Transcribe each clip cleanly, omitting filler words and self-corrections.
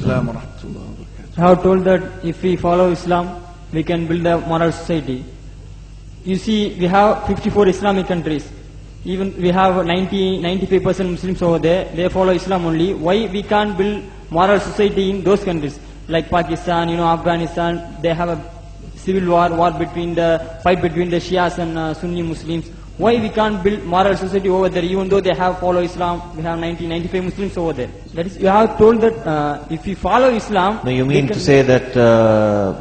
Assalam wa rahmatullahi wa barakatuh. I have told that if we follow Islam, we can build a moral society. You see, we have 54 Islamic countries. Even we have 95% Muslims over there. They follow Islam only. Why we can't build moral society in those countries? Like Pakistan, Afghanistan, they have a civil war between the fight between the Shias and Sunni Muslims. Why we can't build moral society over there, even though they have follow Islam? We have 95 Muslims over there. That is, you have told that if we follow Islam. No, you mean to say that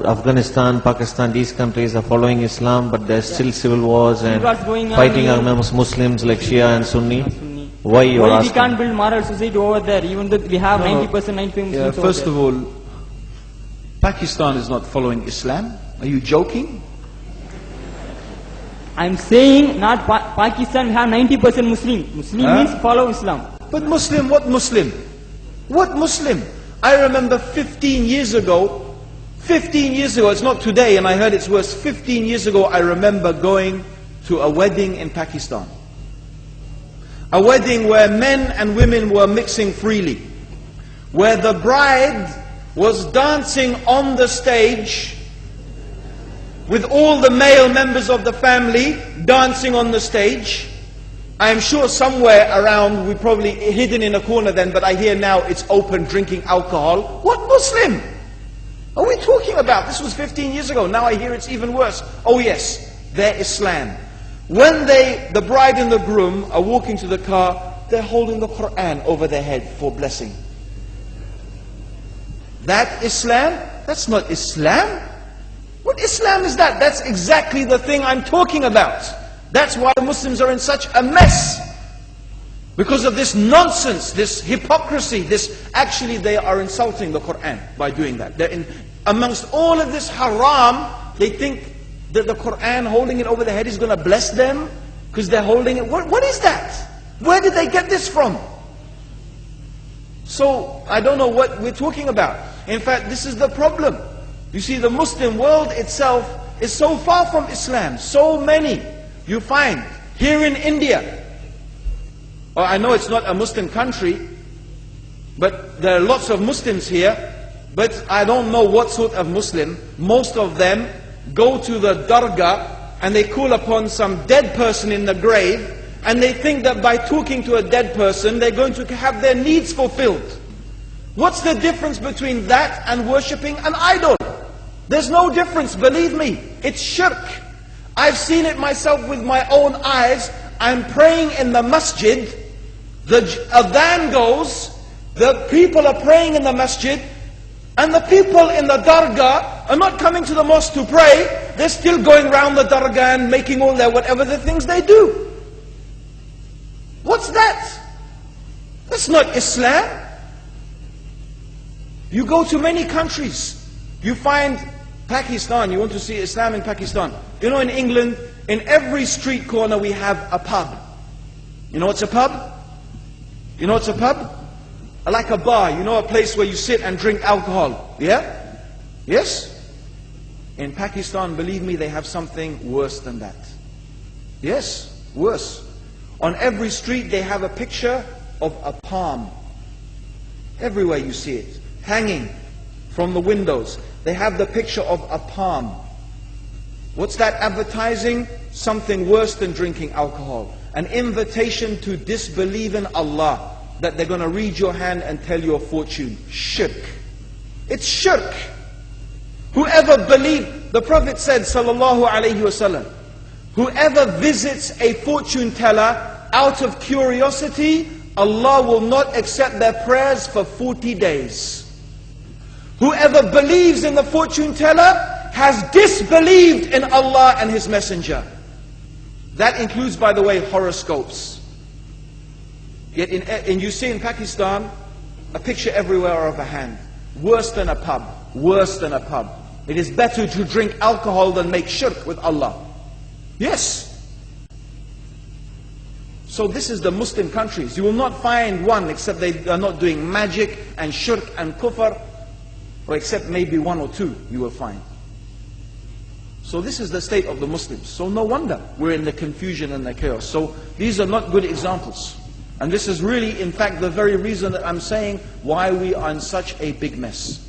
Afghanistan, Pakistan, these countries are following Islam, but there's still civil wars and fighting amongst Muslims like Shia and Sunni? Why you are asking? We can't build moral society over there, even though we have 90%, 95 Muslims over there? First of all, Pakistan is not following Islam. Are you joking? I'm saying not Pakistan, we have 90% Muslim. Muslim means follow Islam. But Muslim, what Muslim? What Muslim? I remember 15 years ago, it's not today and I heard it's worse, 15 years ago I remember going to a wedding in Pakistan. A wedding where men and women were mixing freely. Where the bride was dancing on the stage with all the male members of the family dancing on the stage. I am sure somewhere around, we probably hidden in a corner then, but I hear now it's open, drinking alcohol. What Muslim are we talking about? This was 15 years ago. Now I hear it's even worse. Oh yes, their Islam. When the bride and the groom are walking to the car, they're holding the Quran over their head for blessing. That Islam? That's not Islam. What Islam is that? That's exactly the thing I'm talking about. That's why Muslims are in such a mess. Because of this nonsense, this hypocrisy, actually they are insulting the Quran by doing that. Amongst all of this haram, they think that the Quran, holding it over the head, is going to bless them because they're holding it. What is that? Where did they get this from? So, I don't know what we're talking about. In fact, this is the problem. You see, the Muslim world itself is so far from Islam. So many you find here in India. Well, I know it's not a Muslim country, but there are lots of Muslims here. But I don't know what sort of Muslim. Most of them go to the dargah and they call upon some dead person in the grave, and they think that by talking to a dead person they're going to have their needs fulfilled. What's the difference between that and worshipping an idol? There's no difference, believe me. It's shirk. I've seen it myself with my own eyes. I'm praying in the masjid. The adhan goes. The people are praying in the masjid. And the people in the dargah are not coming to the mosque to pray. They're still going around the dargah and making all their whatever the things they do. What's that? That's not Islam. You go to many countries. You find Pakistan, you want to see Islam in Pakistan. You know, in England, in every street corner we have a pub. You know what's a pub? You know what's a pub? Like a bar, you know, a place where you sit and drink alcohol. Yeah? Yes? In Pakistan, believe me, they have something worse than that. Yes, worse. On every street they have a picture of a palm. Everywhere you see it, hanging from the windows. They have the picture of a palm. What's that advertising? Something worse than drinking alcohol. An invitation to disbelieve in Allah, that they're going to read your hand and tell you a fortune. Shirk. It's shirk. Whoever believes, the Prophet said, sallallahu alayhi wasallam, whoever visits a fortune teller out of curiosity, Allah will not accept their prayers for 40 days. Whoever believes in the fortune teller has disbelieved in Allah and His Messenger. That includes, by the way, horoscopes. Yet and you see in Pakistan, a picture everywhere of a hand. Worse than a pub. Worse than a pub. It is better to drink alcohol than make shirk with Allah. Yes. So this is the Muslim countries. You will not find one except they are not doing magic and shirk and kufr, or except maybe one or two you will find. So this is the state of the Muslims. So no wonder we're in the confusion and the chaos. So these are not good examples. And this is really, in fact, the very reason that I'm saying why we are in such a big mess.